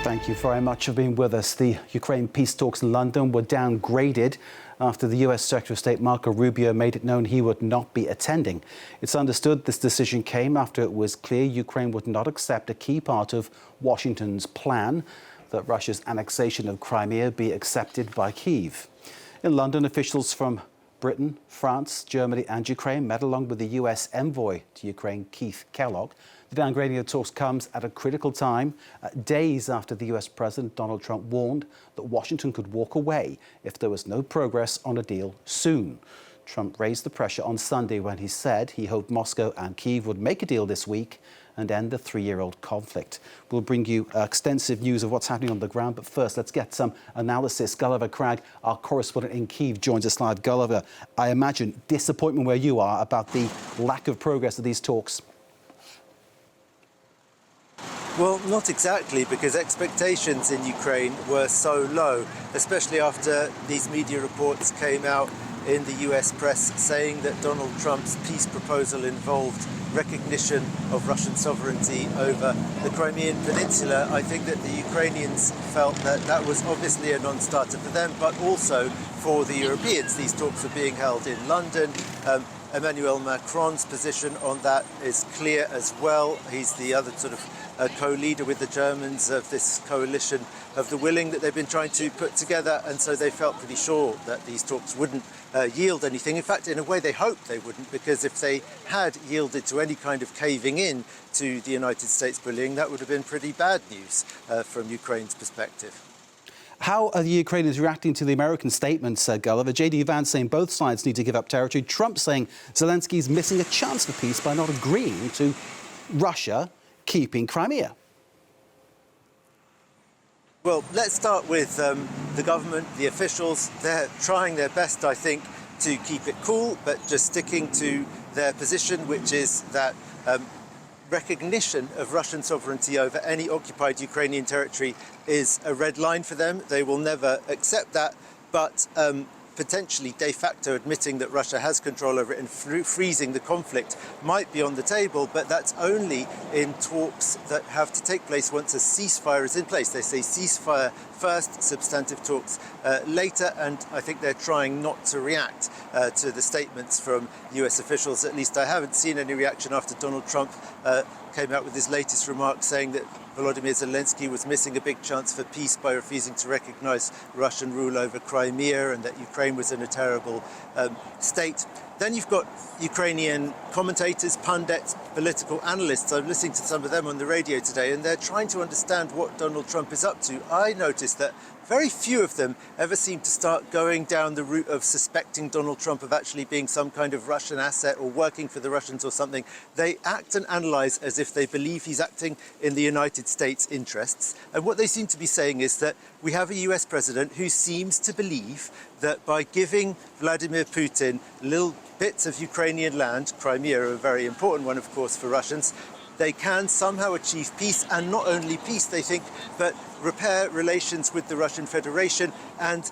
Thank you very much for being with us. The Ukraine peace talks in London were downgraded after the US Secretary of State Marco Rubio made it known he would not be attending. It's understood this decision came after it was clear Ukraine would not accept a key part of Washington's plan that Russia's annexation of Crimea be accepted by Kyiv. In London, officials from Britain, France, Germany and Ukraine met along with the US envoy to Ukraine, Keith Kellogg. The downgrading of talks comes at a critical time, days after the US President Donald Trump warned that Washington could walk away if there was no progress on a deal soon. Trump raised the pressure on Sunday when he said he hoped Moscow and Kyiv would make a deal this week and end the three-year-old conflict. We'll bring you extensive news of what's happening on the ground, but first, let's get some analysis. Gulliver Cragg, our correspondent in Kyiv, joins us live. Gulliver, I imagine disappointment where you are about the lack of progress of these talks. Well, not exactly, because expectations in Ukraine were so low, especially after these media reports came out in the US press saying that Donald Trump's peace proposal involved recognition of Russian sovereignty over the Crimean Peninsula. I think that the Ukrainians felt that that was obviously a non-starter for them, but also for the Europeans. These talks are being held in London. Emmanuel Macron's position on that is clear as well. He's the other sort of co-leader with the Germans of this coalition of the willing that they've been trying to put together, and so they felt pretty sure that these talks wouldn't yield anything. In fact, in a way they hoped they wouldn't, because if they had yielded to any kind of caving in to the United States bullying, that would have been pretty bad news from Ukraine's perspective. How are the Ukrainians reacting to the American statements, Gulliver? J.D. Vance saying both sides need to give up territory. Trump saying Zelensky's missing a chance for peace by not agreeing to Russia keeping Crimea. Well, let's start with the government, the officials. They're trying their best, I think, to keep it cool, but just sticking to their position, which is that recognition of Russian sovereignty over any occupied Ukrainian territory is a red line for them. They will never accept that, but potentially de facto admitting that Russia has control over it and freezing the conflict might be on the table, but that's only in talks that have to take place once a ceasefire is in place. They say ceasefire first, substantive talks later, and I think they're trying not to react to the statements from US officials. At least I haven't seen any reaction after Donald Trump came out with his latest remarks saying that Volodymyr Zelensky was missing a big chance for peace by refusing to recognize Russian rule over Crimea, and that Ukraine was in a terrible state. Then you've got Ukrainian commentators, pundits, political analysts. I'm listening to some of them on the radio today, and they're trying to understand what Donald Trump is up to. I noticed that very few of them ever seem to start going down the route of suspecting Donald Trump of actually being some kind of Russian asset or working for the Russians or something. They act and analyze as if they believe he's acting in the United States' interests. And what they seem to be saying is that we have a US president who seems to believe that by giving Vladimir Putin little bits of Ukrainian land, Crimea, a very important one, of course, for Russians, they can somehow achieve peace, and not only peace, they think, but repair relations with the Russian Federation and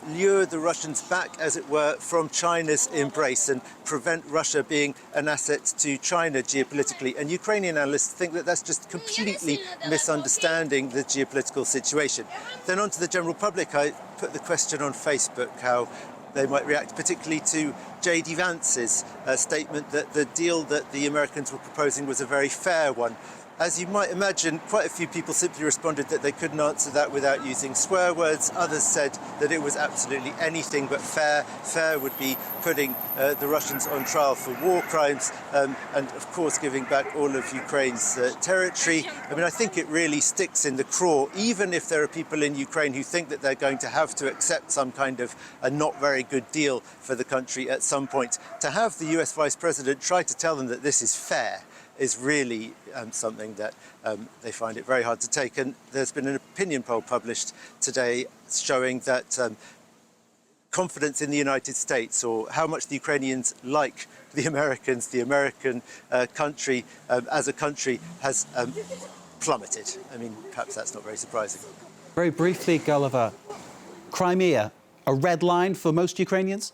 lure the Russians back, as it were, from China's embrace and prevent Russia being an asset to China geopolitically. And Ukrainian analysts think that that's just completely misunderstanding the geopolitical situation. Then on to the general public, I put the question on Facebook how they might react, particularly to J.D. Vance's statement that the deal that the Americans were proposing was a very fair one. As you might imagine, quite a few people simply responded that they couldn't answer that without using swear words. Others said that it was absolutely anything but fair. Fair would be putting the Russians on trial for war crimes and, of course, giving back all of Ukraine's territory. I mean, I think it really sticks in the craw, even if there are people in Ukraine who think that they're going to have to accept some kind of a not very good deal for the country at some point. To have the US Vice President try to tell them that this is fair is really something that they find it very hard to take. And there's been an opinion poll published today showing that confidence in the United States, or how much the Ukrainians like the Americans, the American country as a country, has plummeted. I mean, perhaps that's not very surprising. Very briefly, Gulliver, Crimea, a red line for most Ukrainians?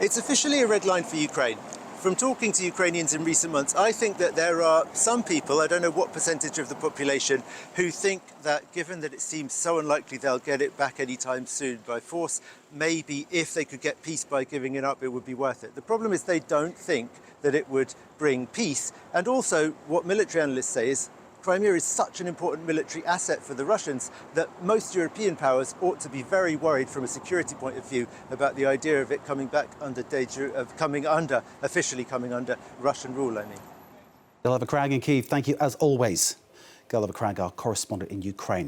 It's officially a red line for Ukraine. From talking to Ukrainians in recent months, I think that there are some people, I don't know what percentage of the population, who think that given that it seems so unlikely they'll get it back anytime soon by force, maybe if they could get peace by giving it up, it would be worth it. The problem is they don't think that it would bring peace. And also what military analysts say is Crimea is such an important military asset for the Russians that most European powers ought to be very worried from a security point of view about the idea of it coming back under officially coming under Russian rule, I mean. Gulliver Cragg and Keith, thank you as always. Gulliver Cragg, our correspondent in Ukraine.